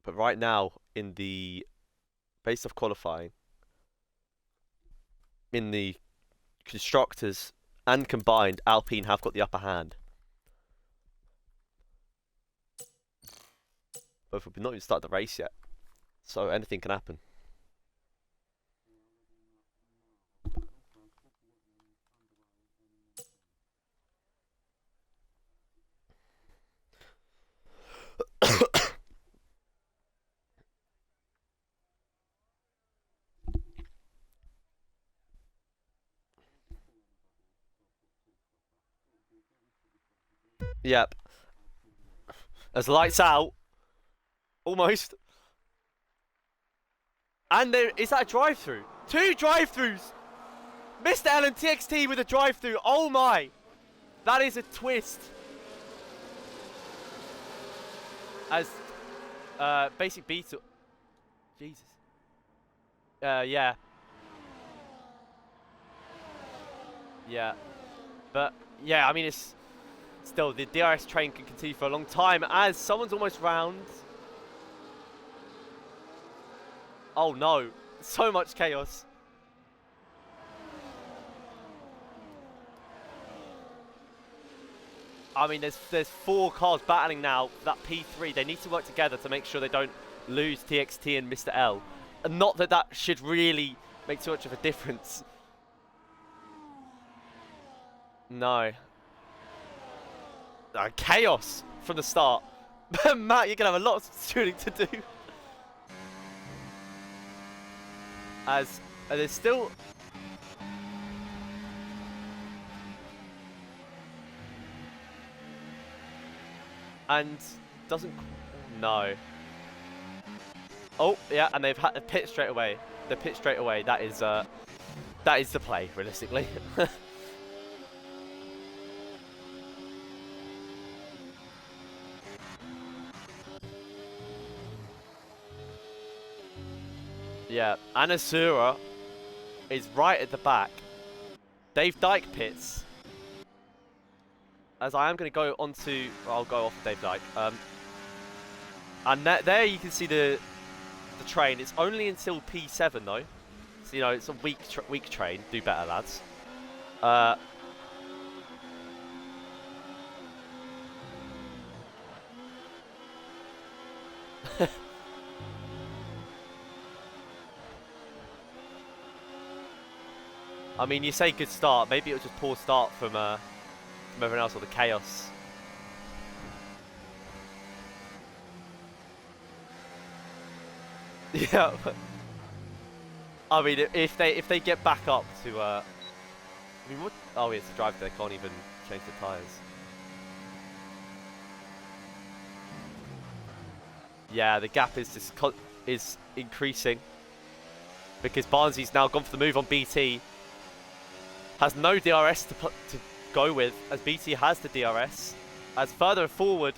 But right now, in the base of qualifying, in the constructors and combined, Alpine have got the upper hand. Both have not even started the race yet, so anything can happen. Yep. As lights out, almost. And there is that a drive-through? Two drive-throughs. Mr. L and TXT with a drive-through. Oh my, that is a twist. As basic beetle. Jesus. Yeah. Yeah. But yeah, I mean it's still the DRS train can continue for a long time as someone's almost round. Oh no, so much chaos. I mean, there's 4 cars battling now for that P3. They need to work together to make sure they don't lose TXT and Mr. L. And not that that should really make too much of a difference. No. Chaos from the start. Matt, you're going to have a lot of tuning to do. As there's still... And doesn't... No. Oh, yeah, and they've had to pit straight away. The pit straight away. That is the play, realistically. Yeah, Anasura is right at the back. Dave Dyke pits. As I am going to go onto... I'll go off Dave Dyke. And there you can see the train. It's only until P7 though. So, you know, it's a weak train. Do better, lads. I mean, you say good start. Maybe it was just poor start from everyone else or the chaos. Yeah. I mean, if they get back up to I mean, what? Oh, it's a drive. They can't even change the tires. Yeah, the gap is increasing because Barnsley's now gone for the move on BT. Has no DRS to go with, as BT has the DRS. As further forward,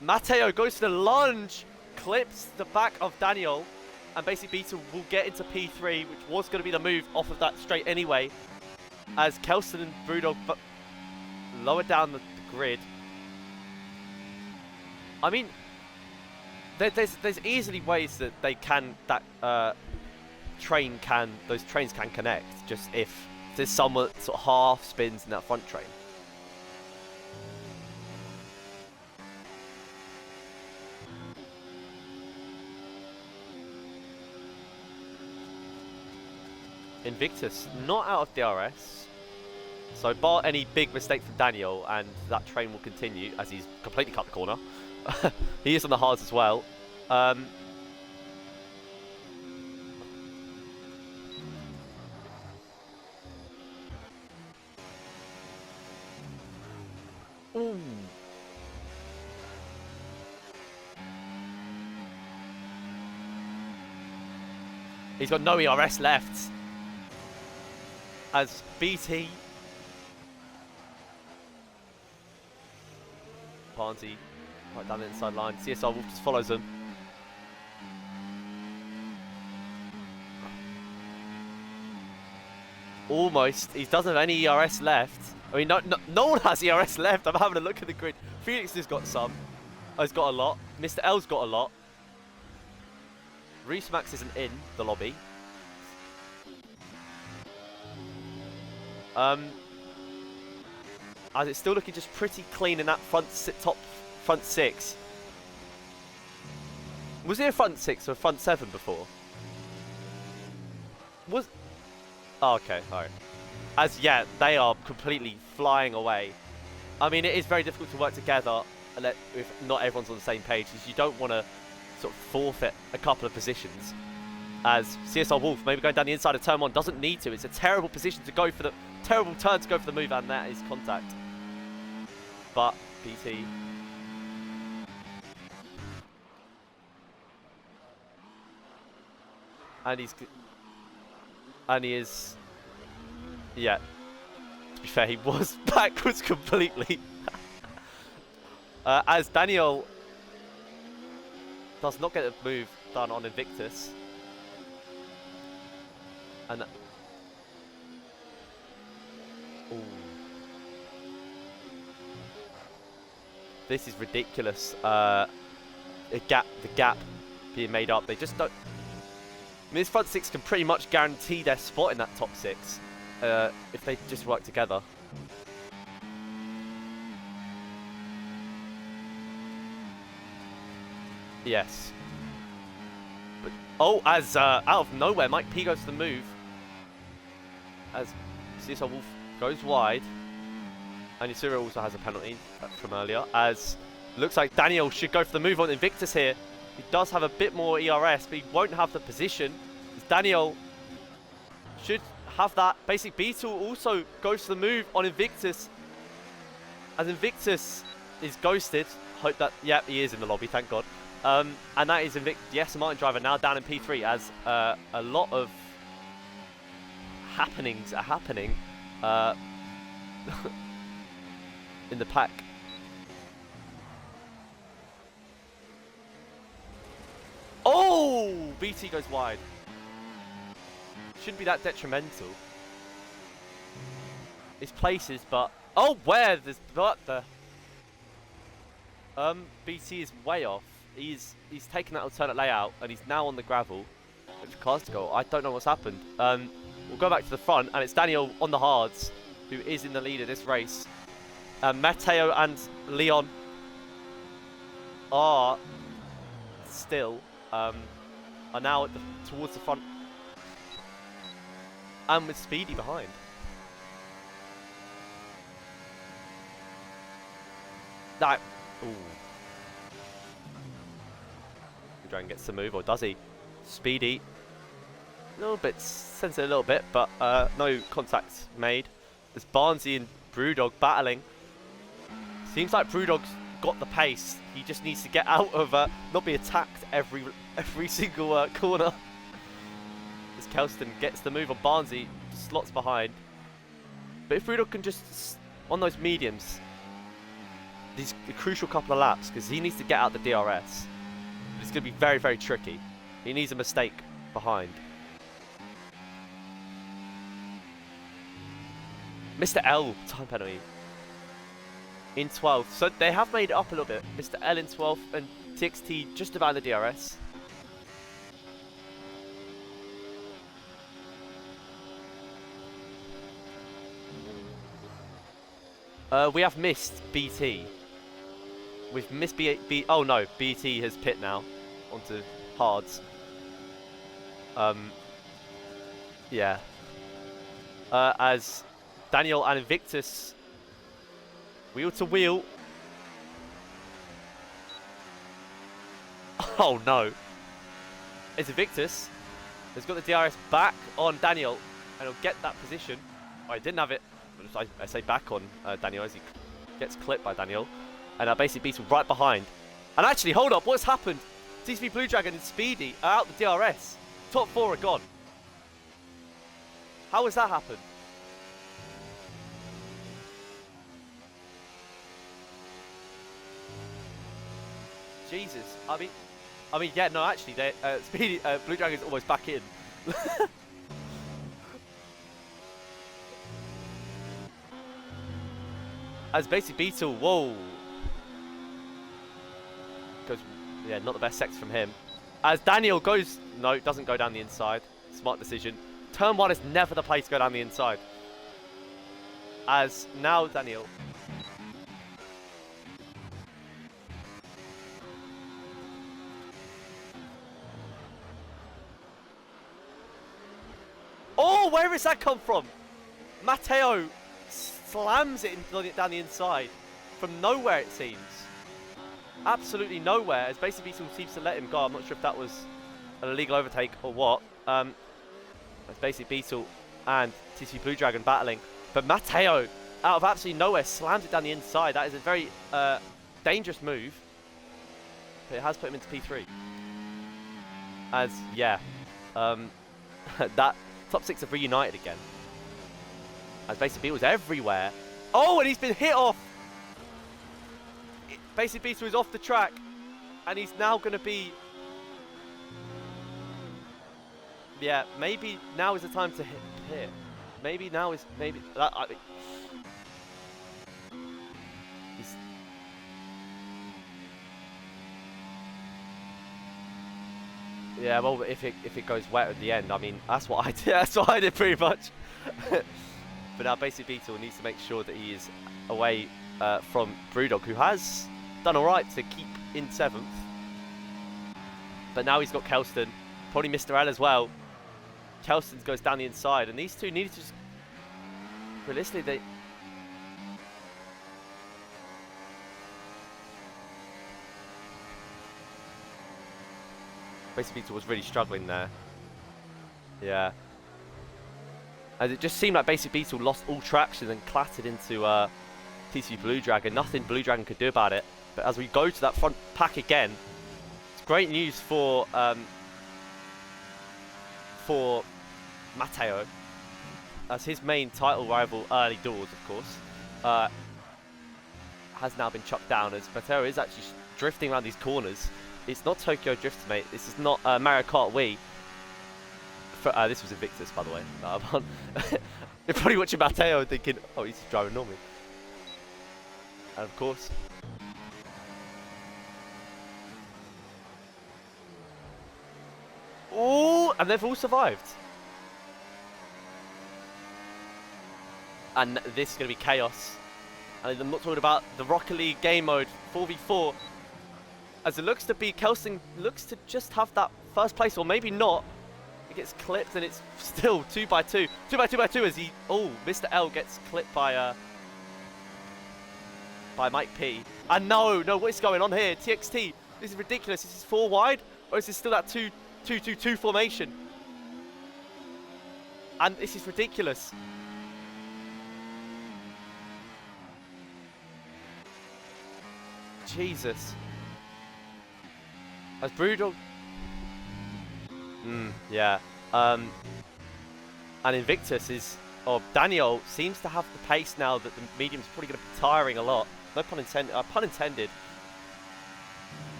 Matteo goes for the lunge, clips the back of Daniel, and basically BT will get into P3, which was going to be the move off of that straight anyway. As Kelson and Brewdog lower down the grid. I mean, there's easily ways that they can those trains can connect. Just if there's somewhat sort of half spins in that front train. Invictus not out of DRS, so bar any big mistake from Daniel, and that train will continue as he's completely cut the corner. He is on the hards as well. Ooh. He's got no ERS left. As BT. Barnsley right down the inside line. CSR Wolf just follows them. Almost. He doesn't have any ERS left. I mean, no one has ERS left. I'm having a look at the grid. Felix has got some. Oh, he's got a lot. Mr. L's got a lot. Reese Max isn't in the lobby. As it's still looking just pretty clean in that top front 6. Was it a front 6 or a front 7 before? Oh, okay, alright. As yeah, they are completely flying away. I mean, it is very difficult to work together if not everyone's on the same page, because you don't want to sort of forfeit a couple of positions. As CSR Wolf maybe going down the inside of turn 1 doesn't need to. It's a terrible position to go for the terrible turn to go for the move, and that is contact. But BT. And he is, yeah, to be fair, he was backwards completely. As Daniel does not get a move done on Invictus. And ooh. This is ridiculous. The gap being made up. They just don't. I mean, this front 6 can pretty much guarantee their spot in that top 6 if they just work together. Yes. But, oh, as out of nowhere, Mike P goes to the move. As CSR Wolf goes wide. And Yasura also has a penalty from earlier. As looks like Daniel should go for the move on Invictus here. He does have a bit more ERS, but he won't have the position. Daniel should have that. Basically, Beetle also goes for the move on Invictus. As Invictus is ghosted. Hope that, yeah, he is in the lobby, thank God. And that is Invictus. Yes, Martin Driver now down in P3 as a lot of happenings are happening in the pack. Oh! BT goes wide. Shouldn't be that detrimental. It's places, but oh, where there's but the BT is way off. He's taken that alternate layout and he's now on the gravel. Which cars to go? I don't know what's happened. We'll go back to the front and it's Daniel on the hards who is in the lead of this race. Matteo and Leon are still are now at towards the front. And with Speedy behind. That. Ooh. Dragon gets the move, or does he? Speedy. A little bit, sensitive a little bit, but no contact made. There's Barnesy and Brewdog battling. Seems like Brewdog's got the pace. He just needs to get out of, not be attacked every single corner. As Kelston gets the move on Barnesy, slots behind. But if Brewdog can just, on those mediums, these crucial couple of laps, because he needs to get out the DRS. It's going to be very, very tricky. He needs a mistake behind. Mr. L, time penalty. In 12th. So they have made it up a little bit. Mr. L in 12th and TXT just about the DRS. We have missed BT. We've missed oh no, BT has pit now onto hards. Yeah. As Daniel and Invictus wheel to wheel. Oh no. It's Invictus. Has got the DRS back on Daniel and he'll get that position. Oh, he didn't have it. I say back on Daniel as he gets clipped by Daniel. And basically beats him right behind. And actually, hold up, what's happened? TCP Blue Dragon and Speedy are out the DRS. Top 4 are gone. How has that happened? Jesus, I mean, yeah, no, actually, Speedy Blue Dragon's almost back in. As basically Beetle, whoa. Goes, yeah, not the best sector from him. As Daniel goes... No, doesn't go down the inside. Smart decision. Turn 1 is never the place to go down the inside. As now Daniel... Oh, where has that come from? Matteo slams it down the inside. From nowhere, it seems. Absolutely nowhere, as basically Beetle seems to let him go. I'm not sure if that was an illegal overtake or what. It's basically Beetle and TC Blue Dragon battling. But Matteo, out of absolutely nowhere, slams it down the inside. That is a very dangerous move. But it has put him into P3. As, yeah, that top 6 have reunited again. As basically Beetle's everywhere. Oh, and he's been hit off. Basically Beetle is off the track. And he's now going to be... Yeah, maybe now is the time to hit. Maybe now is... Maybe... He's... Yeah, well, if it goes wet at the end, I mean, that's what I did. That's what I did pretty much. But now basically Beetle needs to make sure that he is away from Brewdog, who has done all right to keep in 7th. But now he's got Kelston, probably Mr. L as well. Kelston goes down the inside, and these two needed to just... Realistically, they... Basically, Beetle was really struggling there. Yeah. And it just seemed like Basic Beetle lost all traction and clattered into TC Blue Dragon. Nothing Blue Dragon could do about it. But as we go to that front pack again, it's great news for Matteo, as his main title rival, early doors, of course, has now been chucked down, as Matteo is actually drifting around these corners. It's not Tokyo Drift, mate. This is not Mario Kart Wii. This was Invictus, by the way. You're probably watching Matteo thinking, oh, he's driving normally. And of course... Oh, and they've all survived. And this is going to be chaos. And I'm not talking about the Rocket League game mode 4v4. As it looks to be, Kelston looks to just have that first place, or maybe not. It gets clipped, and it's still 2x2. 2x2 as he... Oh, Mr. L gets clipped by Mike P. And no, what is going on here? TXT, this is ridiculous. Is this 4 wide, or is this still that 2-2-2 formation? And this is ridiculous. Jesus. As Brewdog... yeah. And Invictus is... Or Daniel seems to have the pace now that the medium's probably going to be tiring a lot. No pun intended. Pun intended.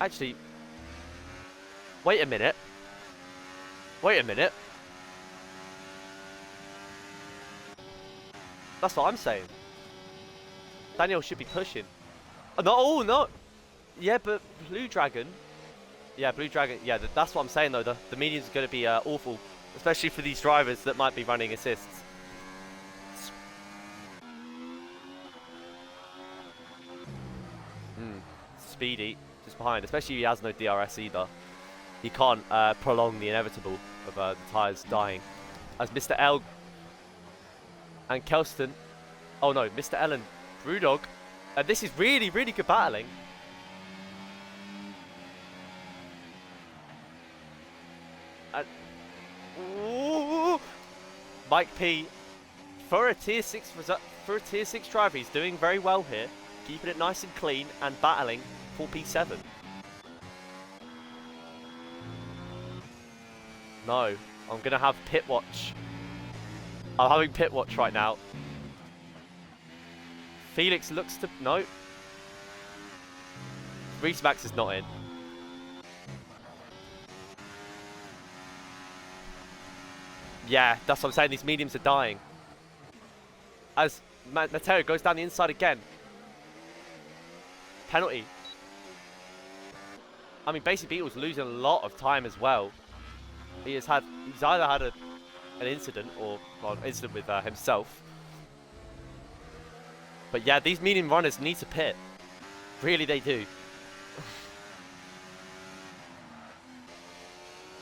Actually... Wait a minute. Wait a minute. That's what I'm saying. Daniel should be pushing. Oh, no, oh, no. Yeah, but Blue Dragon... Yeah, Blue Dragon... Yeah, that's what I'm saying, though. The medium's going to be awful. Especially for these drivers that might be running assists. Speedy, just behind. Especially if he has no DRS either. He can't prolong the inevitable of the tyres dying. As Mr. L and Kelston... Oh no, Mr. L and Brewdog. And this is really, really good battling. And... Ooh, Mike P, for a tier 6 driver, he's doing very well here. Keeping it nice and clean and battling for P7. No, I'm going to have pit watch. I'm having pit watch right now. Felix looks to... No. Reese Max is not in. Yeah, that's what I'm saying. These mediums are dying. As Matteo goes down the inside again. Penalty. I mean, Basic Beetle's losing a lot of time as well. He's either had an incident or well, an incident with himself. But yeah, these medium runners need to pit. Really, they do.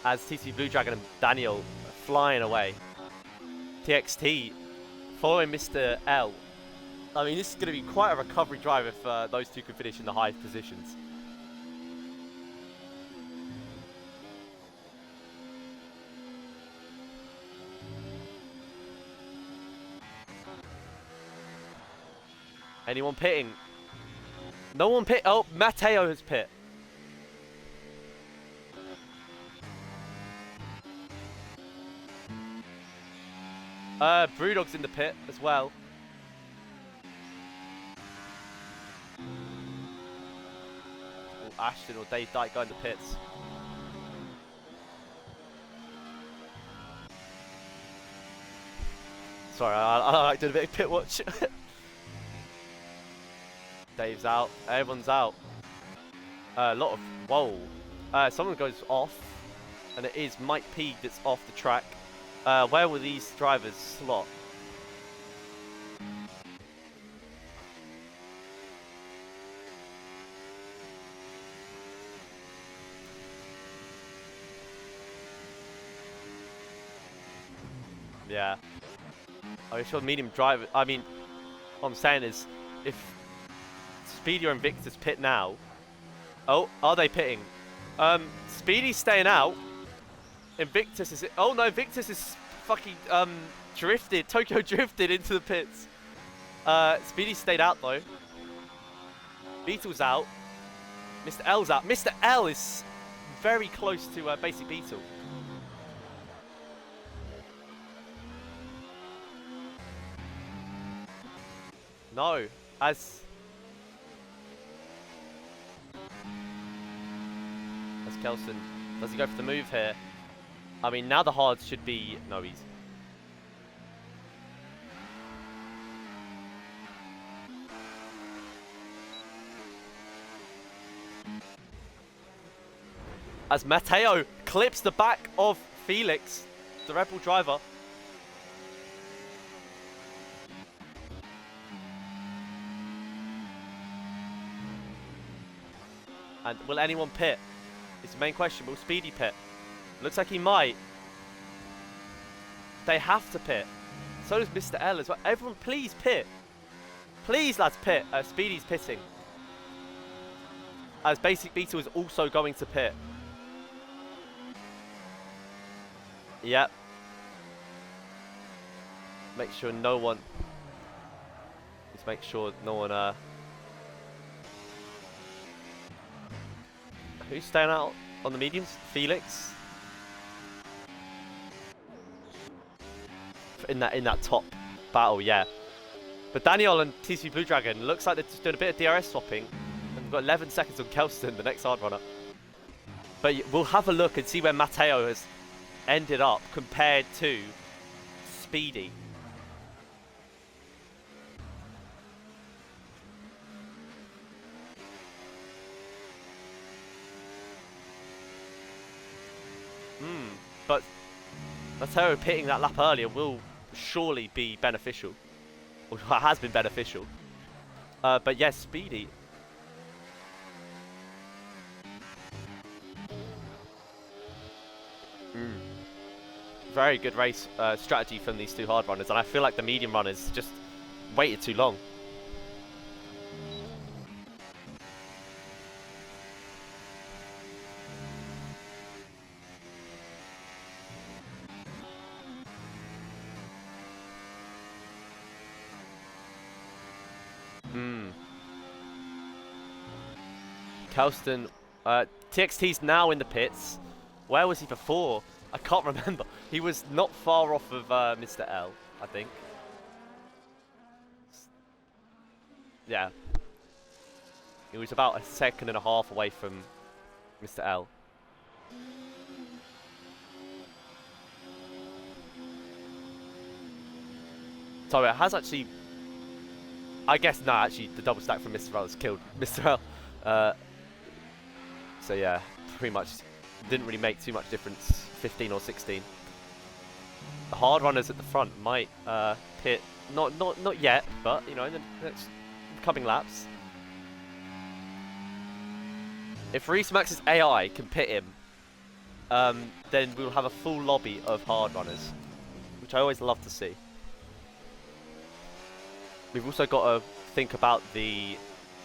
As TC Blue Dragon and Daniel are flying away. TXT following Mr. L. I mean, this is going to be quite a recovery drive if those two can finish in the highest positions. Anyone pitting? No one pit. Oh, Matteo has pit. Brewdog's in the pit as well. Or Ashton or Dave Dyke go in the pits. Sorry, I like doing a bit of pit watch. Dave's out. Everyone's out. A lot of... Whoa. Someone goes off. And it is Mike P that's off the track. Where will these drivers slot? Yeah. I'm sure medium driver... I mean, what I'm saying is, if Speedy or Invictus pit now... Oh, are they pitting? Speedy's staying out. Invictus is... Oh no, Invictus is fucking drifted. Tokyo drifted into the pits. Speedy stayed out though. Beetle's out. Mr. L's out. Mr. L is very close to Basic Beetle. No, as Kelson, does he go for the move here? I mean, now the hards should be... No, he's... As Matteo clips the back of Felix, the Red Bull driver. And will anyone pit? It's the main question. Will Speedy pit? Looks like he might. They have to pit. So does Mr. L as well. Everyone, please pit. Please, lads, pit. Speedy's pitting. As Basic Beetle is also going to pit. Yep. Make sure no one... Let's make sure no one... Who's staying out on the mediums? Felix. In that top battle, yeah. But Daniel and TC Blue Dragon looks like they're just doing a bit of DRS swapping. And we've got 11 seconds on Kelston, the next hard runner. But we'll have a look and see where Matteo has ended up compared to Speedy. But Matteo pitting that lap earlier will surely be beneficial. Or has been beneficial. But yes, Speedy. Very good race strategy from these two hard runners. And I feel like the medium runners just waited too long. Kelston, TXT's now in the pits. Where was he before? I can't remember. He was not far off of Mr. L, I think. Yeah. He was about a second and a half away from Mr. L. So it has actually... I guess, no, actually, the double stack from Mr. L has killed Mr. L. So yeah, pretty much didn't really make too much difference, 15 or 16. The hard runners at the front might pit, not yet, but you know, in the next coming laps. If Reese Max's AI can pit him, then we'll have a full lobby of hard runners, which I always love to see. We've also got to think about the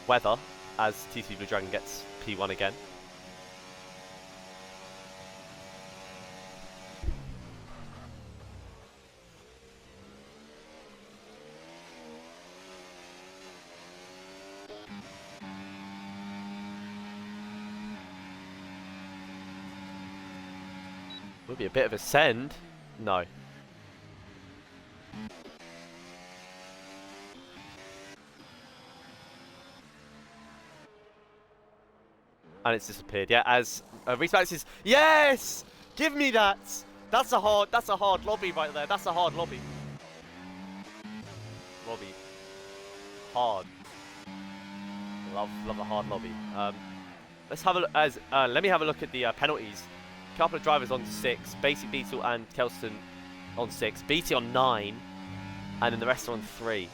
weather as TC Blue Dragon gets P1 again. Would be a bit of a send. No. And it's disappeared. Yeah, as Reese Max is, yes, give me that. That's a hard lobby right there. That's a hard lobby. Lobby. Hard. Love a hard lobby. Let's have a look. Let me have a look at the penalties. Couple of drivers on 6, Basic Beetle and Kelston on 6, BT on 9, and then the rest are on 3.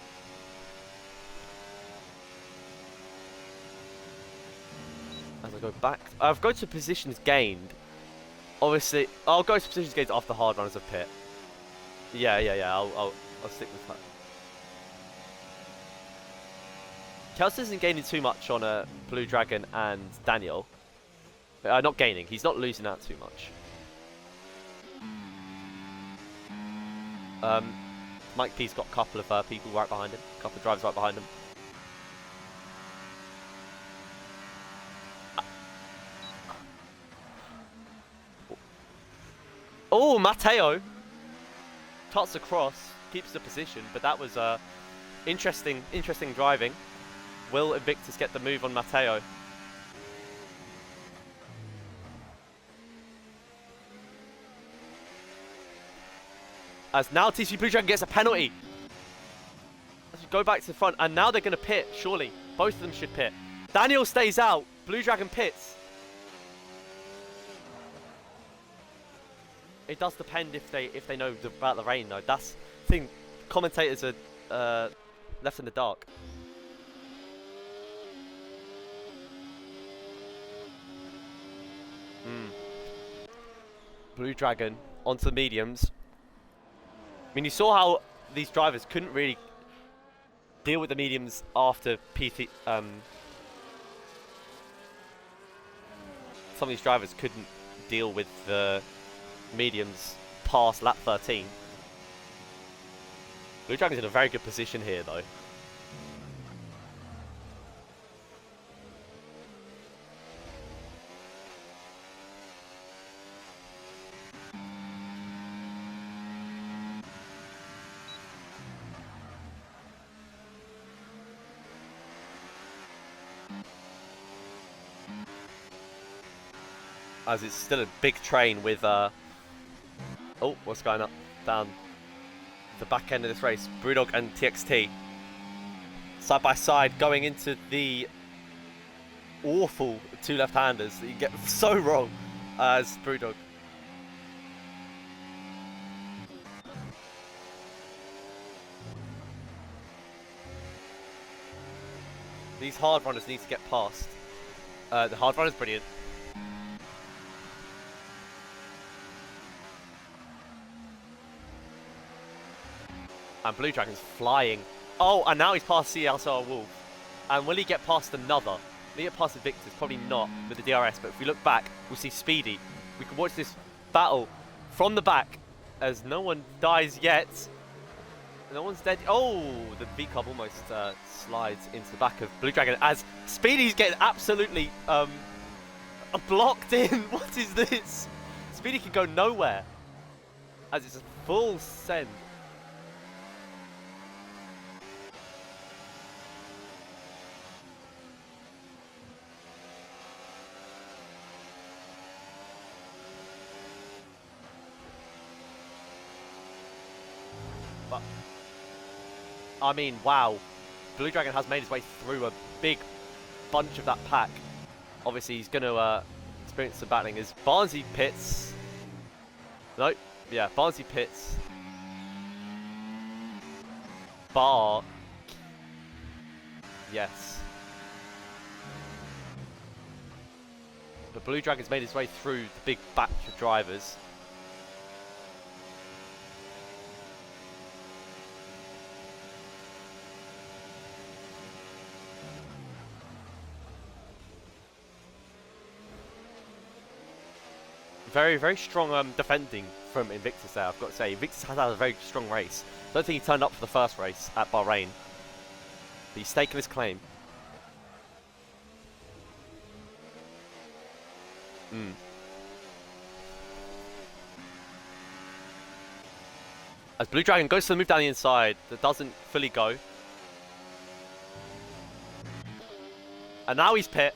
As I go back, I've got to positions gained. Obviously, I'll go to positions gained after hard runners of pit. Yeah. I'll stick with that. Kelston isn't gaining too much on Blue Dragon and Daniel. Not gaining. He's not losing out too much. Mike P's got a couple of people right behind him. A couple of drivers right behind him. Oh, Matteo cuts across, keeps the position, but that was interesting driving. Will Invictus get the move on Matteo? As now TC Blue Dragon gets a penalty. Let's go back to the front, and now they're going to pit, surely. Both of them should pit. Daniel stays out. Blue Dragon pits. It does depend if they know about the rain, though. That's the thing. Commentators are left in the dark. Blue Dragon onto the mediums. I mean, you saw how these drivers couldn't really deal with the mediums after PT. Some of these drivers couldn't deal with the mediums past lap 13. Blue Dragon's in a very good position here, though. As it's still a big train with oh, what's going up down the back end of this race? Brewdog and TXT side by side going into the awful two left-handers that you get so wrong as Brewdog. These hard runners need to get past. The hard runner's brilliant. And Blue Dragon's flying. Oh, and now he's past CSR Wolf. And will he get past another? Will he get past Invictus? Probably not with the DRS. But if we look back, we'll see Speedy. We can watch this battle from the back as no one dies yet. No one's dead. Oh, the V-Cub almost slides into the back of Blue Dragon as Speedy's getting absolutely blocked in. What is this? Speedy can go nowhere as it's a full send. But I mean, wow. Blue Dragon has made his way through a big bunch of that pack. Obviously, he's going to experienced some battling, is Barnsley pits. Nope. Yeah, Barnsley pits. Bar. Yes. But Blue Dragon's made his way through the big batch of drivers. Very, very strong defending from Invictus there, I've got to say. Invictus has had a very strong race. Don't think he turned up for the first race at Bahrain. But he's staking his claim. As Blue Dragon goes to the move down the inside, that doesn't fully go. And now he's pit.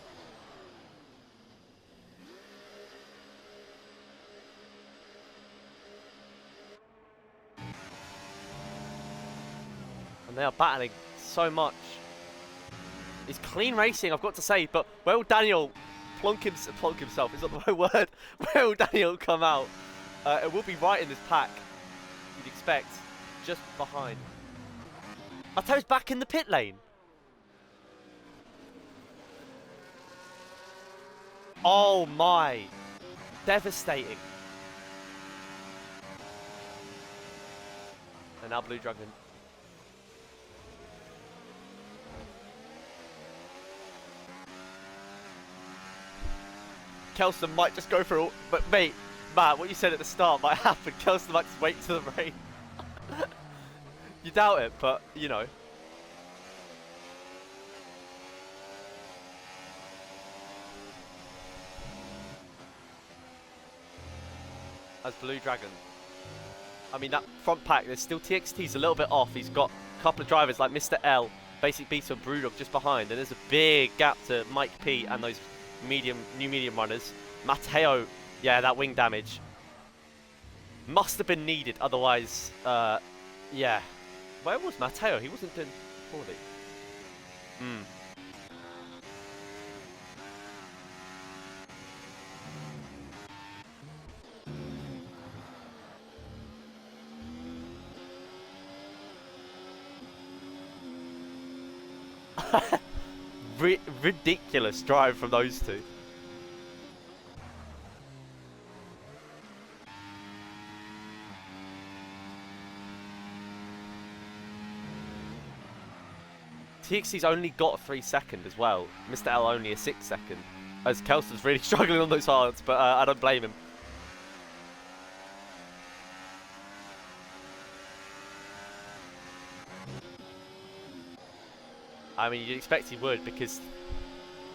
And they are battling so much. It's clean racing, I've got to say, but where will Daniel plonk himself? Is that the right word? Where will Daniel come out? It will be right in this pack, you'd expect, just behind. Mateo's back in the pit lane. Oh my. Devastating. And now Blue Dragon. Kelson might just go for all, but mate, Matt, what you said at the start might happen. Kelson might just wait to the rain. You doubt it, but you know. As Blue Dragon. I mean, that front pack, there's still TXT's a little bit off. He's got a couple of drivers like Mr. L, Basic Beetle and Brewdog just behind. And there's a big gap to Mike P and those new medium runners. Mateo, yeah, that wing damage must have been needed, otherwise, yeah. Where was Mateo? He wasn't doing poorly. Ridiculous drive from those two. TXT's only got a 3 second as well. Mr. L only a 6 second. As Kelson's really struggling on those hards, but I don't blame him. I mean, you'd expect he would, because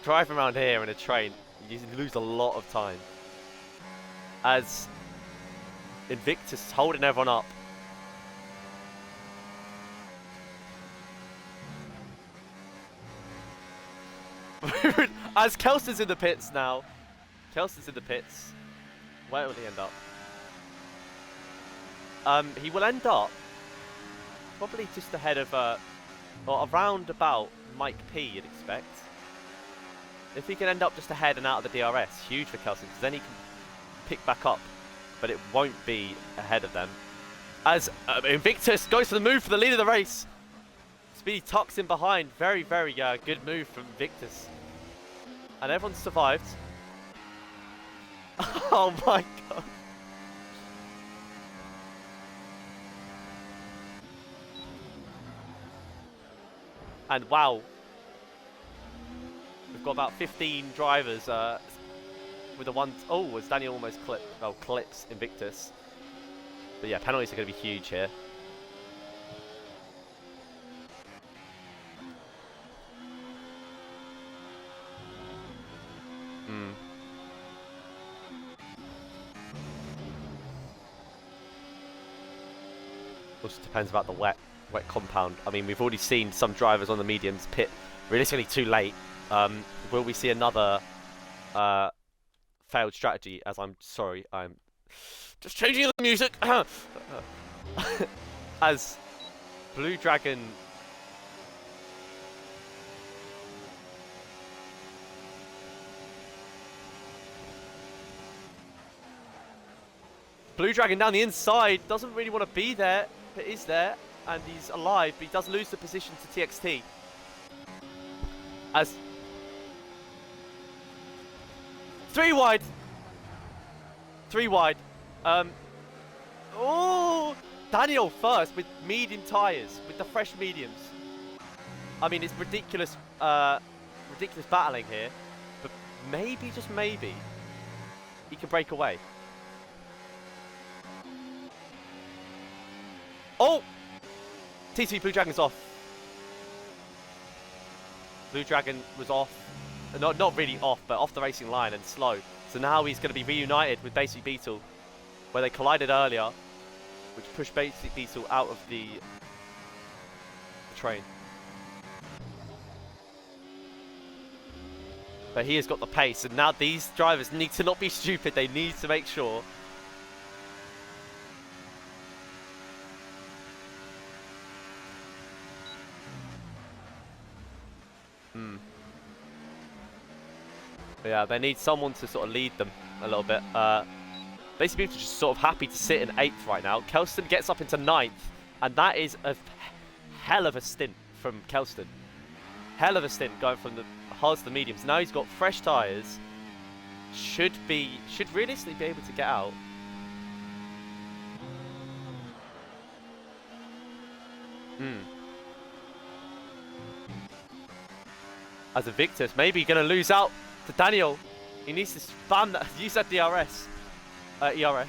driving around here in a train, you lose a lot of time. As Invictus is holding everyone up. As Kelson's in the pits now. Kelson's in the pits. Where will he end up? He will end up probably just ahead of, or around about Mike P, you'd expect. If he can end up just ahead and out of the DRS, huge for Kelson, because then he can pick back up, but it won't be ahead of them. As Invictus goes for the move for the lead of the race. Speedy tucks in behind. Very, very good move from Invictus. And everyone's survived. Oh my god. And wow. We've got about 15 drivers with the one. Oh, was Daniel almost clips Invictus. But yeah, penalties are going to be huge here. Also depends about the wet compound. I mean, we've already seen some drivers on the mediums pit realistically too late. Will we see another failed strategy? As I'm sorry, I'm just changing the music. As Blue Dragon Blue Dragon down the inside. Doesn't really want to be there, but is there. And he's alive, but he does lose the position to TXT. As 3 wide. 3 wide. Oh, Daniel first with medium tyres, with the fresh mediums. I mean, it's ridiculous, ridiculous battling here, but maybe, just maybe, he can break away. Oh! T2 Blue Dragon's off. Blue Dragon was off. Not really off, but off the racing line and slow. So now he's going to be reunited with Basic Beetle, where they collided earlier, which pushed Basic Beetle out of the train. But he has got the pace, and now these drivers need to not be stupid. They need to make sure. Yeah, they need someone to sort of lead them a little bit. Basically, people are just sort of happy to sit in 8th right now. Kelston gets up into 9th, and that is a hell of a stint from Kelston. Hell of a stint going from the hards to the mediums. Now he's got fresh tyres. Should realistically be able to get out. As a Victus, maybe going to lose out to Daniel. He needs to spam that, use that DRS. ERS.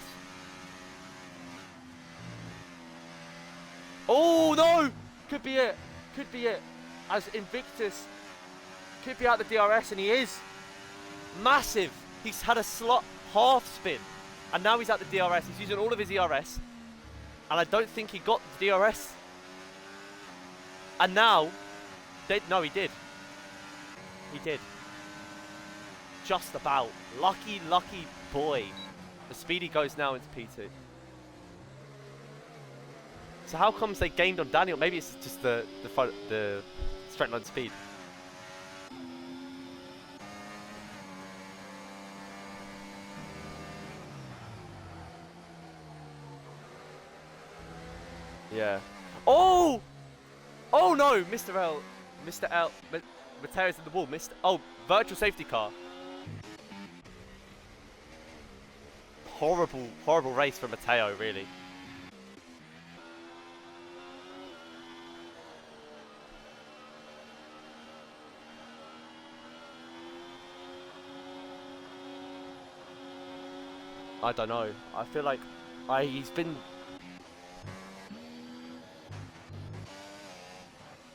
Oh no! Could be it. Could be it. As Invictus could be out the DRS, and he is. Massive. He's had a slot half spin, and now he's out the DRS. He's using all of his ERS, and I don't think he got the DRS. And now, no, he did. He did. Just about. Lucky, lucky boy. The Speedy goes now into P2. So how comes they gained on Daniel? Maybe it's just the straight line speed. Yeah. Oh! Oh no! Mr. L. Mateo's in the wall. Oh, virtual safety car. Horrible, horrible race for Mateo, really. I don't know. I feel like he's been...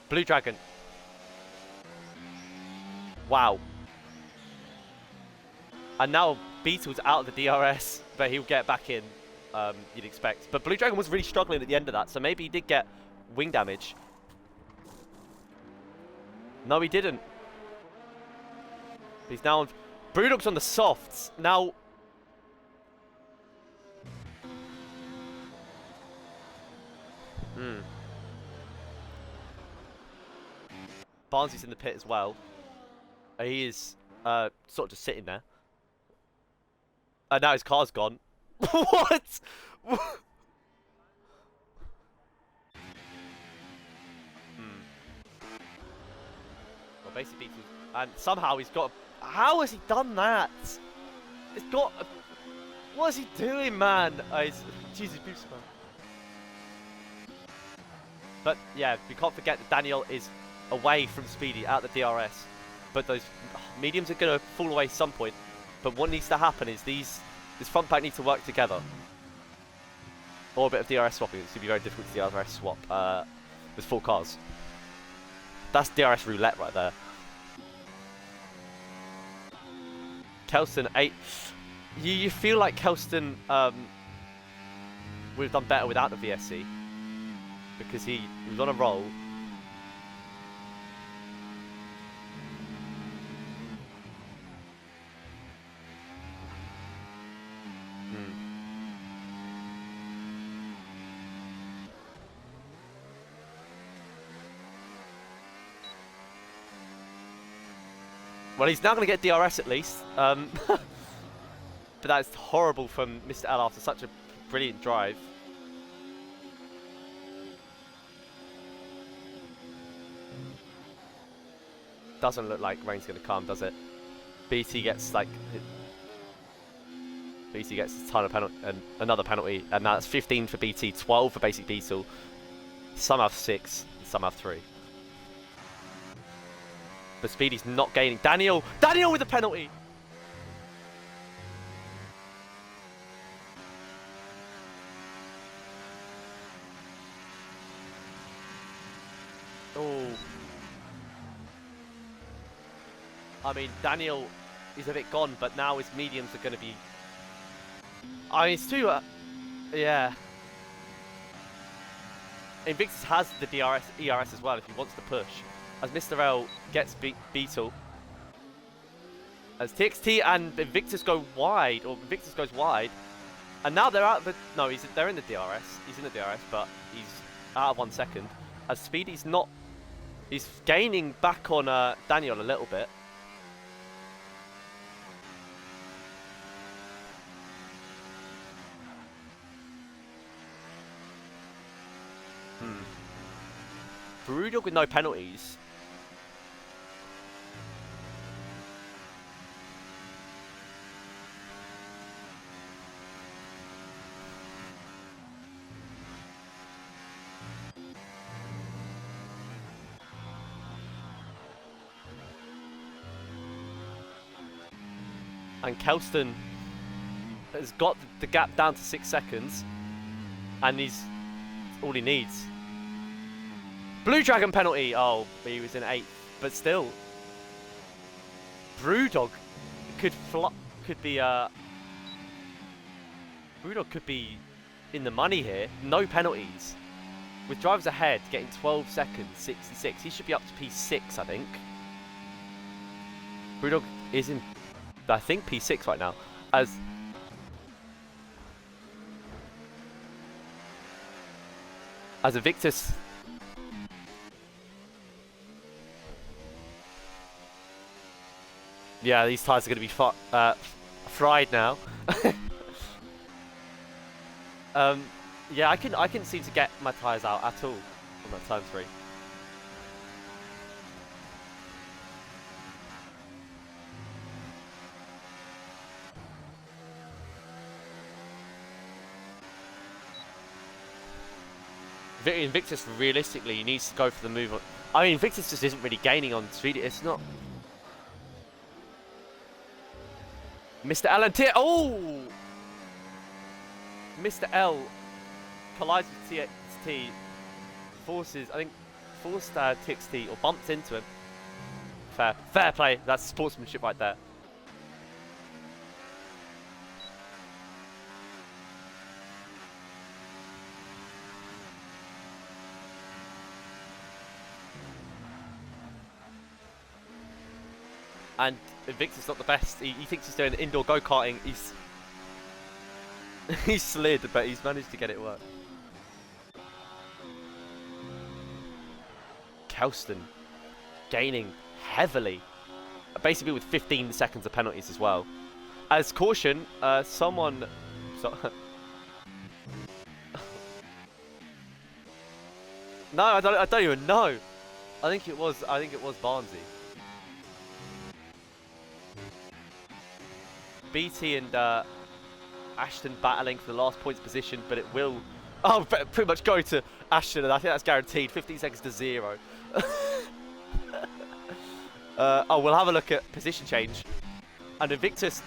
Blue Dragon. Wow. And now Beetle's out of the DRS, but he'll get back in, you'd expect. But Blue Dragon was really struggling at the end of that, so maybe he did get wing damage. No, he didn't. He's now on... Brewdog's on the softs. Now... Barnsley's in the pit as well. He is sort of just sitting there. And now his car's gone. What? Well, basically, and somehow he's got... How has he done that? It's got... What is he doing, man? Jesus, boost, man. But yeah, we can't forget that Daniel is away from Speedy, out the DRS. But those mediums are going to fall away some point. But what needs to happen is this front pack needs to work together. Or a bit of DRS swapping. It's going to be very difficult to DRS swap with full cars. That's DRS roulette right there. Kelston 8. You feel like Kelston would have done better without the VSC. Because he was on a roll. Well, he's now going to get DRS at least. But that's horrible from Mr. L after such a brilliant drive. Doesn't look like rain's going to come, does it? BT gets like... BT gets a ton of penalty, and another penalty, and now it's 15 for BT, 12 for Basic Beetle. Some have 6, some have 3. But Speedy's not gaining. Daniel with a penalty! Oh. I mean, Daniel is a bit gone, but now his mediums are going to be... I mean, it's too... yeah. Invictus has the ERS as well if he wants to push. As Mr. L gets Beetle. As TXT and Invictus go wide, or Invictus goes wide. And now they're out of the... No, they're in the DRS. He's in the DRS, but he's out of 1 second. As Speedy's not... He's gaining back on Daniel a little bit. Brewdog with no penalties. And Kelston has got the gap down to 6 seconds. And he's all he needs. Blue Dragon penalty. Oh, he was in 8th, but still, Brewdog could be Brewdog could be in the money here. No penalties, with drivers ahead, getting 12 seconds, 66. He should be up to P6, I think. Brewdog is in, I think, P6 right now. As Invictus. Yeah, these tyres are going to be fried now. Yeah, I couldn't seem to get my tyres out at all on that turn 3. Invictus realistically needs to go for the move on. I mean, Invictus just isn't really gaining on speed. It's not. Mr. L and T. Oh! Mr. L collides with TXT, forced TXT, or bumped into him. Fair play. That's sportsmanship right there. And Invictus not the best. He thinks he's doing indoor go-karting. He's slid, but he's managed to get it work. Kelston gaining heavily, basically with 15 seconds of penalties as well. As caution, someone. No, I don't even know. I think it was Barnsey. BT and Ashton battling for the last points position, but it will pretty much go to Ashton, and I think that's guaranteed. 15 seconds to 0. We'll have a look at position change. And Invictus.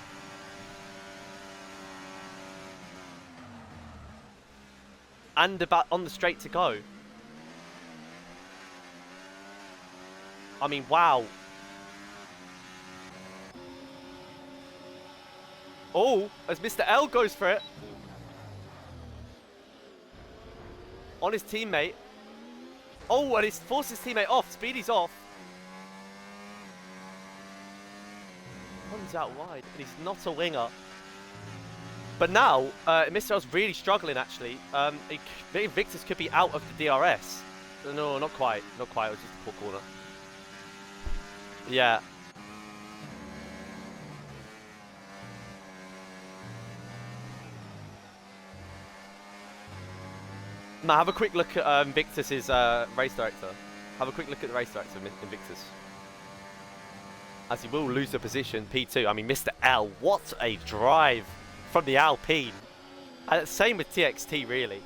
And about on the straight to go. I mean, wow. Oh, as Mr. L goes for it. On his teammate. Oh, and he's forced his teammate off. Speedy's off. Runs out wide, and he's not a winger. But now, Mr. L's really struggling, actually. Invictus could be out of the DRS. No, not quite. Not quite. It was just a poor corner. Yeah. Now have a quick look at Invictus's race director. Have a quick look at the race director of Invictus. As he will lose the position, P2. I mean, Mr. L, what a drive from the Alpine. And same with TXT, really.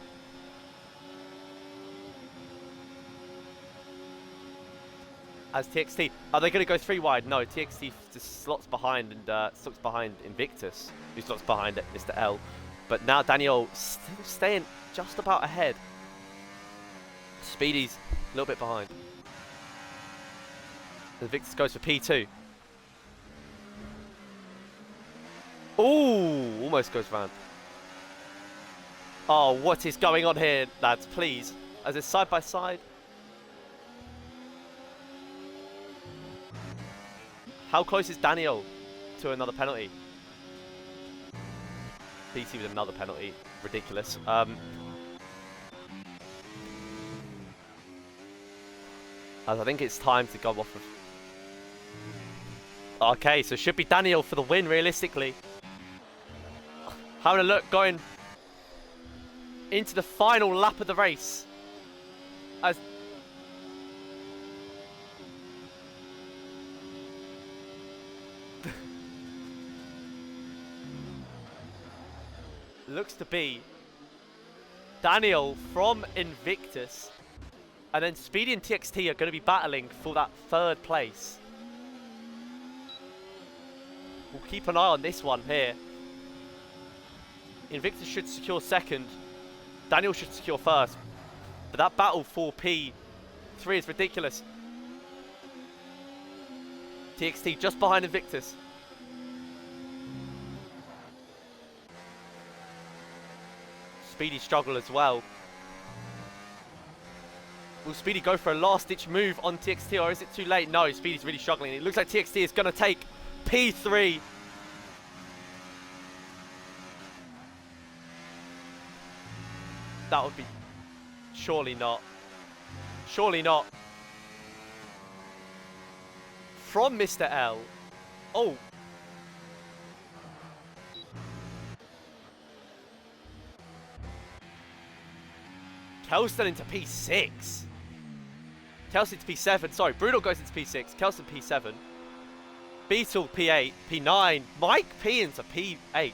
As TXT, are they going to go 3 wide? No, TXT just slots behind and slots behind Invictus, who slots behind Mr. L. But now Daniel still staying just about ahead. Speedy's a little bit behind. Invictus goes for P2. Ooh, almost goes round. Oh, what is going on here, lads? Please, as it's side by side. How close is Daniel to another penalty? BT with another penalty. Ridiculous. As I think it's time to go off of... Okay, so should be Daniel for the win, realistically. Having a look, going into the final lap of the race. As looks to be Daniel from Invictus, and then Speedy and TXT are going to be battling for that 3rd place. We'll keep an eye on this one here. Invictus should secure 2nd. Daniel should secure 1st. But that battle for P3 is ridiculous. TXT just behind Invictus. Speedy struggle as well. Will Speedy go for a last-ditch move on TXT, or is it too late? No, Speedy's really struggling. It looks like TXT is going to take P3. That would be... Surely not. Surely not. From Mr. L. Oh. Kelston into P6. Kelston to P7. Sorry, Brutal goes into P6. Kelston P7. Beetle P8. P9. Mike P into P8.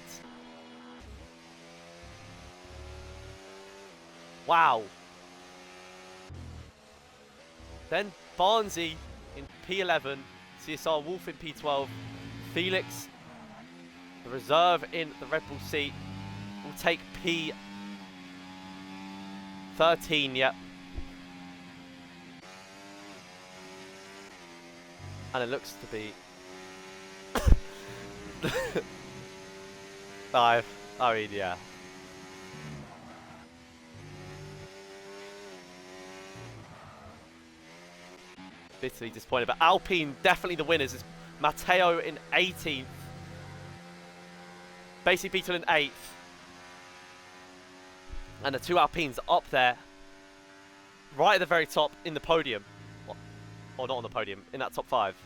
Wow. Then Barnsey in P11. CSR Wolf in P12. Felix, the reserve in the Red Bull seat, will take P13, yep. And it looks to be... I mean, yeah. Bitterly disappointed, but Alpine definitely the winners. It's Matteo in 18th. Basically Beetle in 8th. And the 2 Alpines up there, right at the very top in the podium. Or not on the podium, in that top 5.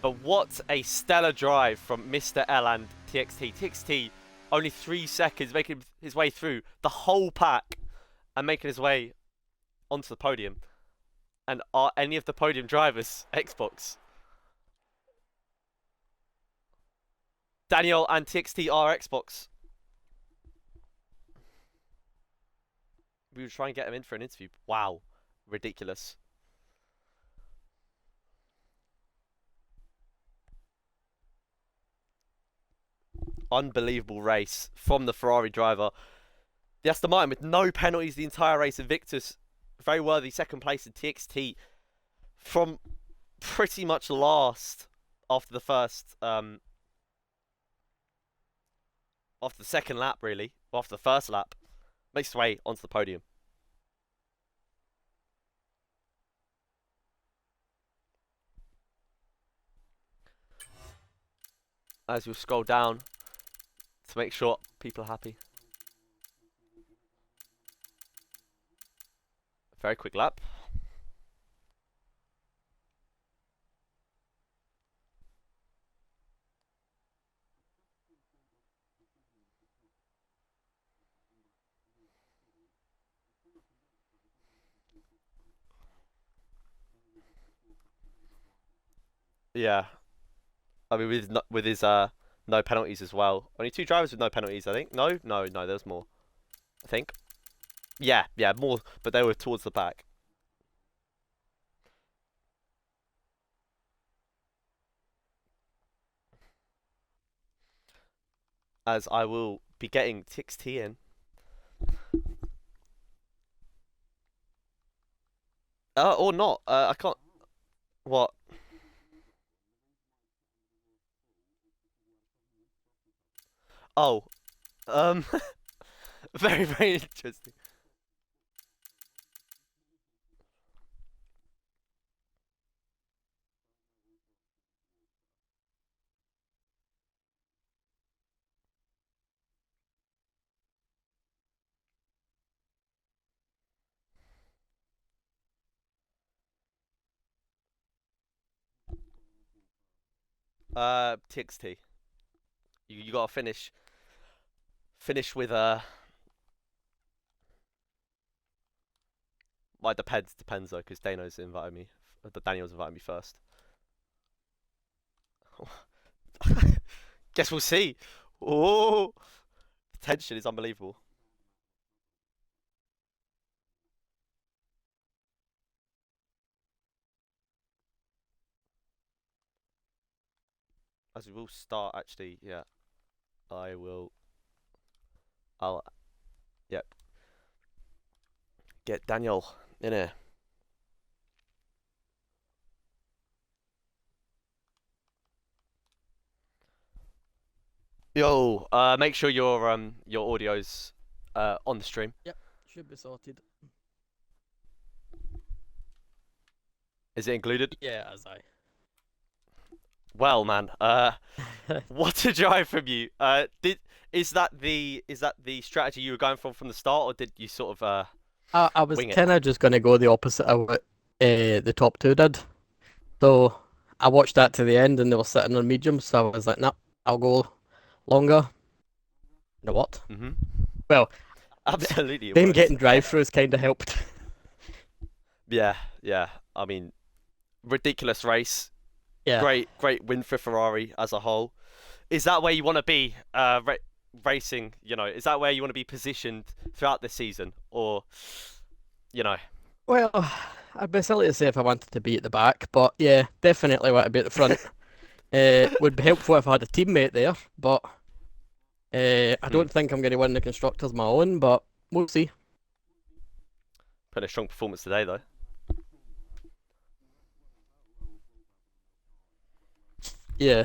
But what a stellar drive from Mr. L and TXT. TXT only 3 seconds making his way through the whole pack and making his way onto the podium. And are any of the podium drivers Xbox? Daniel and TXT are Xbox. We would try and get him in for an interview. Wow. Ridiculous. Unbelievable race from the Ferrari driver. The Aston Martin with no penalties the entire race. Invictus, very worthy 2nd place in TXT from pretty much last after the first, after the 2nd lap, really, after the 1st lap, makes its way onto the podium. As you'll scroll down to make sure people are happy. Very quick lap. Yeah. I mean, with his no penalties as well. Only two drivers with no penalties, I think. No, no, no. There's more. I think. Yeah, yeah, more, but they were towards the back. As I will be getting TXT in. Or not. I can't. What? Oh, um, very, very interesting. TXT. You gotta finish with well, it depends though, because Dano's invited me. Daniel's invited me first. Guess we'll see. Oh, the tension is unbelievable. As we will start, actually, yeah. I will. I'll. Yep. Get Daniel in here. Yo, make sure your audio's on the stream. Yep, should be sorted. Is it included? Yeah, as I. Well, man, what a drive from you. Did is that the strategy you were going for from the start, or did you sort of I was wing it? kind of just going to go the opposite of what the top two did. So I watched that to the end and they were sitting on medium, so I was like, nah, I'll go longer. You know what? Hmm. Well, Absolutely, it them works. getting drive-throughs kind of helped. Yeah, yeah. I mean, ridiculous race. Yeah. Great win for Ferrari as a whole. Is that where you want to be racing? You know, is that where you want to be positioned throughout the season, or you know? Well, I'd be silly to say if I wanted to be at the back, but yeah, definitely want to be at the front. Would be helpful if I had a teammate there, but I Hmm. don't think I'm going to win the constructors my own, but we'll see. Put a strong performance today, though. Yeah.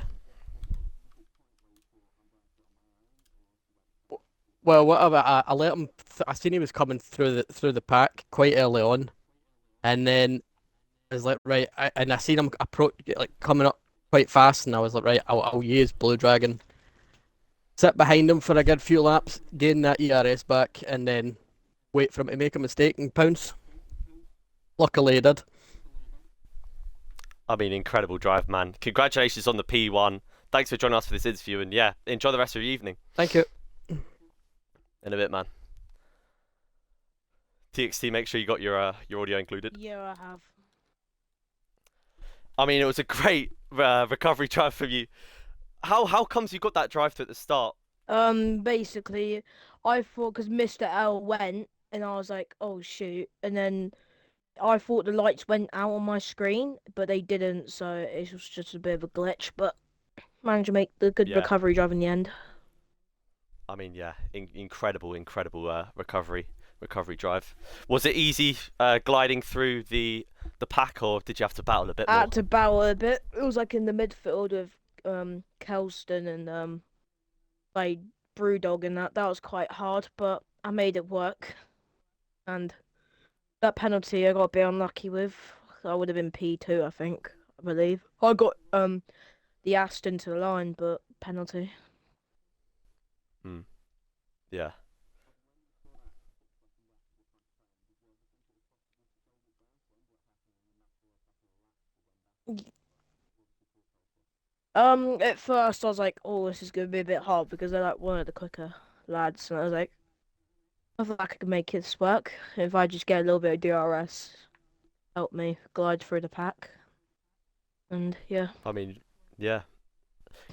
Well, whatever. I let him. I seen he was coming through the pack quite early on, and then I was like, right. And I seen him approach like coming up quite fast, and I was like, right. I'll use Blue Dragon, sit behind him for a good few laps, gain that ERS back, and then wait for him to make a mistake and pounce. Luckily, he did. I mean, incredible drive, man. Congratulations on the P1. Thanks for joining us for this interview, and yeah, enjoy the rest of your evening. Thank you. In a bit, man. TXT, make sure you got your audio included. Yeah, I have. I mean, it was a great recovery drive from you. How comes you got that drive through at the start? Basically, I thought because Mr. L went, and I was like, oh shoot, and then I thought the lights went out on my screen, but they didn't, so it was just a bit of a glitch. But managed to make the good Yeah, recovery drive in the end. I mean, yeah, incredible recovery drive. Was it easy gliding through the pack, or did you have to battle a bit I more? had to battle a bit. It was like in the midfield of Kelston and like Brewdog, and that was quite hard, but I made it work. And that penalty I got a bit unlucky with. I would have been P2, I think. I believe. I got the Aston to the line, but penalty. Hmm. Yeah. At first I was like, oh, this is gonna be a bit hard because they're like one of the quicker lads, and I was like, I thought I could make this work if I just get a little bit of DRS, help me glide through the pack. And yeah, I mean, yeah.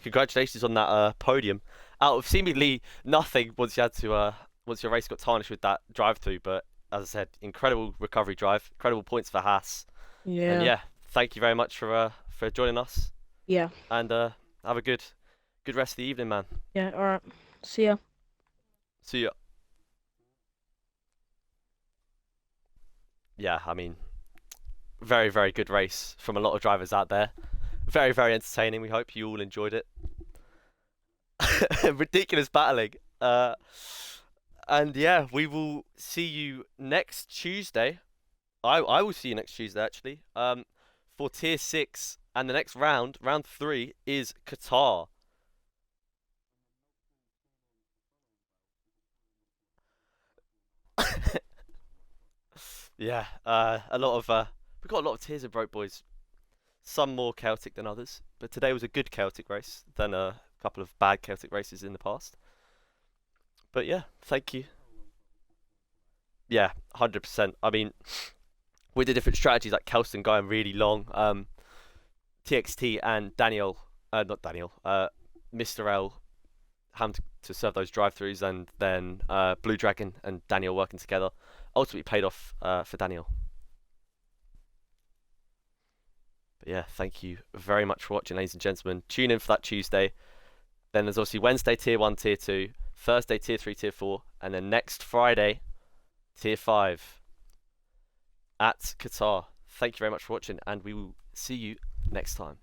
Congratulations on that podium. Out of seemingly nothing once you had to once your race got tarnished with that drive through, but as I said, incredible recovery drive, incredible points for Haas. And yeah, yeah, thank you very much for joining us. yeah, And have a good rest of the evening, man. yeah. All right. See ya. See ya. Yeah, I mean, very, very good race from a lot of drivers out there. Very, very entertaining. We hope you all enjoyed it. Ridiculous battling. And yeah, we will see you next Tuesday. I will see you next Tuesday actually. For tier 6, and the next round, round 3, is Qatar. Yeah, a lot of we've got a lot of tiers of broke boys. Some more chaotic than others, but today was a good Celtic race than a couple of bad Celtic races in the past. But yeah, thank you. Yeah, 100%. I mean, with the different strategies like Kelston going really long, TXT and Daniel, not Daniel, Mr. L having to serve those drive-throughs, and then Blue Dragon and Daniel working together ultimately paid off for Daniel. But yeah, thank you very much for watching, ladies and gentlemen. Tune in for that Tuesday. Then there's obviously Wednesday tier 1, tier 2, Thursday tier 3, tier 4, and then next Friday tier 5 at Qatar. Thank you very much for watching, and we will see you next time.